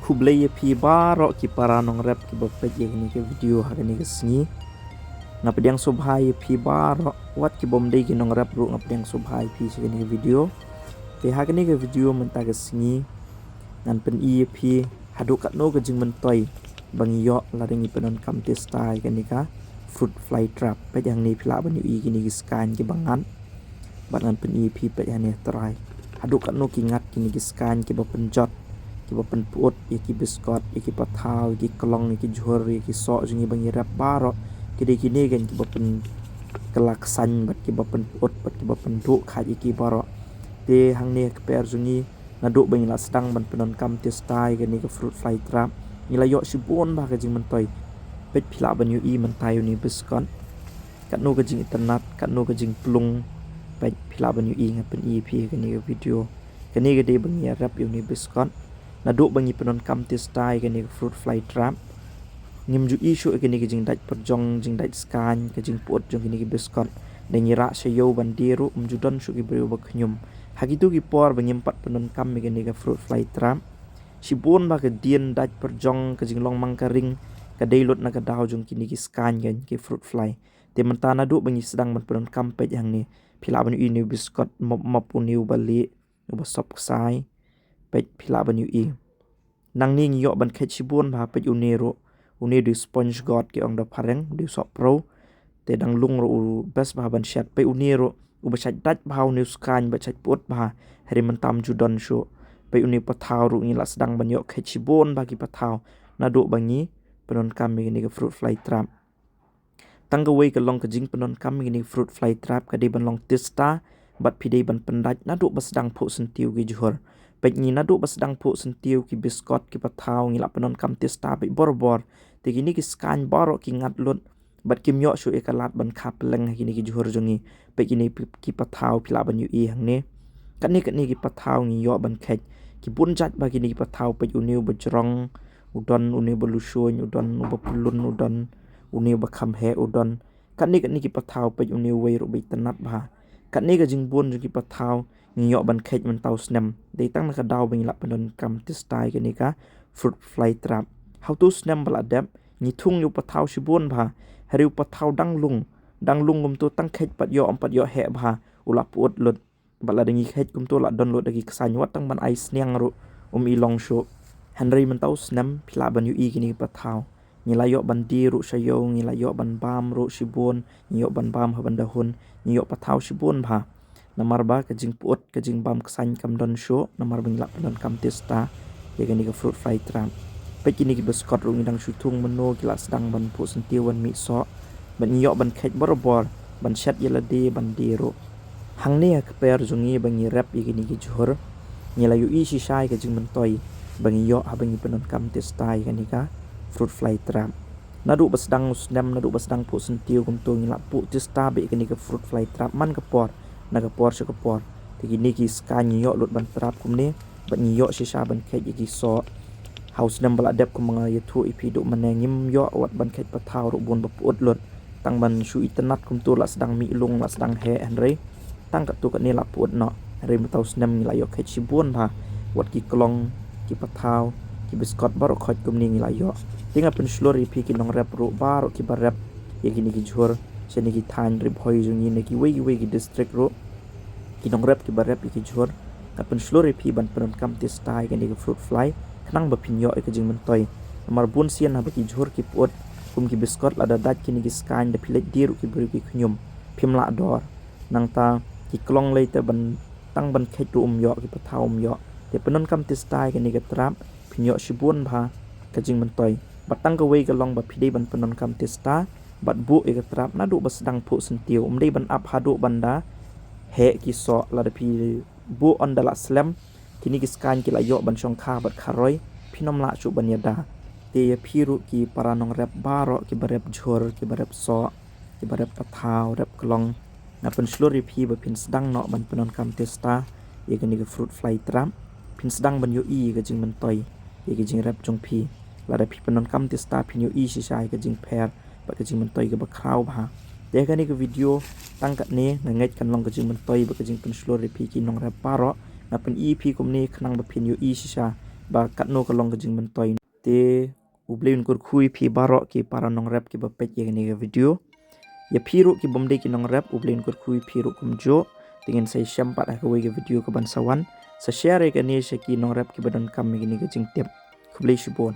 kublai pi baroh ki para nong rap ki bopet ye ni ke video ha ni ke sngi ngapediang subhai pi baroh wat ki bom dei ki nong rap ru ngapediang subhai pi se ni video te ha ni ke video menta ke sngi ngan pen i pi haduk kat no ke jing mentoi bang yo la ringi penon kam tista ke ni ka Fruitfly trap pe yang ni phila ban i ki ni ki scan ki bangan ban ngan pen i pi pe ya ni try haduk kat no ki ngat ki ni ki scan ki bopen jot ki bopen puot ki biskot ki pathaw ki klong ki jhur ki so jingi bangi rap baroh ki de ki ne gen ki bopen kelak Ksain bat ki bopen puot bat ki bopen du kheit ki baroh te hangne per jungi naduh bangi la sedang ban penon kam tista ke ni ke Fruitfly trap ni la yo shibun ba ke jing mentoi pet phila ban yu i mentai ni biskot kat no ke jing internet kat no ke jing plung pet phila ban yu i ngapen i pi ke ni ke video ke ni ke de bangi rap yu ni biskot naduh bangi penon kam tista ke ni ke Fruitfly trap ngim ju i shu ke ni ke jing dai per jong jing dai scan ke jing puot jong ke ni ke biskot de ngira se yo ban diru umjudon shu ki bru ba khnyum hagitu ki por bangim pat penon kam ke ni ke Fruitfly trap shibun ba ke dien dai per jong ke jing long mang ka ring ka dailot na ka daw jong kini ki scan gen ki Fruitfly te mentana du bangi sedang ban penon kam pet yang ni phila ban yu ni biskot mop uniu bali uba sop sai pet phila ban yu i nang ning yo ban khet shibun ba pet unero une du sponge god ki ong da pareng du sop pro te dang lung ro best ba ban shat pe unero uba chat dat ba uniu scan ba chat pot ba hari mentam judon shu pe uni pathaw ru ni la sedang ban yo khet shibun ba ki pathaw nadu bangi penon kami ni ke Fruitfly trap tangga wei ke long ke jing penon kami ni Fruitfly trap ka de ban long tista bat pidei ban pendaj nadu basdang phu sentiu ki jhur pet ni nadu basdang phu sentiu ki biskot ki pathaw ngila penon kam tista pe bor te kini ki scan baroh ki ngat lut bat kim yo shu ekalat ban khap leng kini ki jhur jongi pe kini ki pathaw phila ban yu i hang ne kat ni ki pathaw ngi yo ban khet ki bun jat ba kini ki pathaw pe uniu bajrong udon uni belusuan udon ubapulun udon uni bakam he udon kat ni ki pathaw pe uni wei ru bei tanat ba kat ni ka jing bun ki pathaw ngiyo ban khet men tau snem de tang na ka daw bing la penon kam tistai ke ni ka Fruitfly trap how to snem bala dep ni thung yu pathaw shibun ba hariu pathaw dang lung gum tu tang khet pat yo he ba ula puot lut bala dengi khet kum tu la don lut dagi Ksain wat tang ban ai sniang ru i long shu Henry mentau senam phila ban yu i kini pathaw ngilayo ban di ru sayo ngilayo ban bam ru shibun ngiyo ban bam ha ban dahun ngiyo pathaw shibun ba namar ba ka jing puot ka jing bam Ksain kam don shu namar bang lap don kam tista ye kini ke Fruitfly trap pe kini ki biskot ru ngidang shu thung meno kila sedang ban pu sentiwan mi so ban ngiyo ban khet bor ban shat yela de ban di ru hangne per jungi bangi rap ye kini ki jhur ngilayo i shisai ka jing mentoi bangi yo abangi penon kam testai kan ika Fruitfly trap nadu basdang snem nadu basdang pu sentiu kum tu ngila pu testa be kan ika Fruitfly trap man ka por na ka por ka por tigi ni ki scan yo lut ban trap kum ni ban yo shisha ban khet ki so house nem bala dep kum nga yetu ipi du manengim yo wat ban khet pathaw ru bun ba put lut tang ban shu itanat kum tu la sedang mi lung la sedang he henry tang ka tu ka ni la put no re matau snem ngila yo khet shibun ba wat ki klong ki pathaw ki biskot baroh khot kum ni ngila yo tinga pen slori pi ki nong rap ru baroh ki barap ye ki ni ki jhur se ni ki than Ribhoi jungi ne ki wei ki district ru ki nong rap ki barap ki jhur ka pen slori pi ban penon kam tista ki ni ki Fruitfly khnang ba phin yo ki jing mentoi mar bun sian ha ba ki jhur ki pot kum ki biskot la da dat ki ni ki scan da philet diru ki bru ki khnyum phimla dor nang ta ki klong le te ban tang ban khet ru yo ki pathaw yo te penon kam tistai ke ni ke trap phinyo shibun ba ka jing mentoi batang ka wei ka long ba phidei ban penon kam tista bat bu e ka trap na du basdang phu sentiu dei ban ap hadu banda he ki so la da phi bu on da la slam kini ki scan ki la yo ban shong kha bat kharoi phinom la chu ban yada te phiru ki paranong rap baroh ki barep jhur ki barep so ki barep pathaw rap klong na pen slori phi ba phin sedang no ban penon kam tista ye ke ni ke Fruitfly trap phin sedang ban yo i ka jing mentoi ye ka jing rap jong phi la da phi penon kam tista phin yo i si sai ka jing pher ba ka jing mentoi ka ba khraw ba de ka ni ka video tang ka ne ngai kan long ka jing mentoi ba ka jing pen slori phi ki nong rap baroh na pen i phi kum ni khnang ba phin yo i si sa ba kat no kalong ke jing mentoy te ublin kur khui phi baroh ki para nong rap ki ba pet ye ni video ya phiru ki bomde ki nong rap ublin kur khui phiru kum jo dengan saya syampat ke video ke bansawan sa share ke ni ki nong rap ki badan kam ni ke jing tip kublai shibun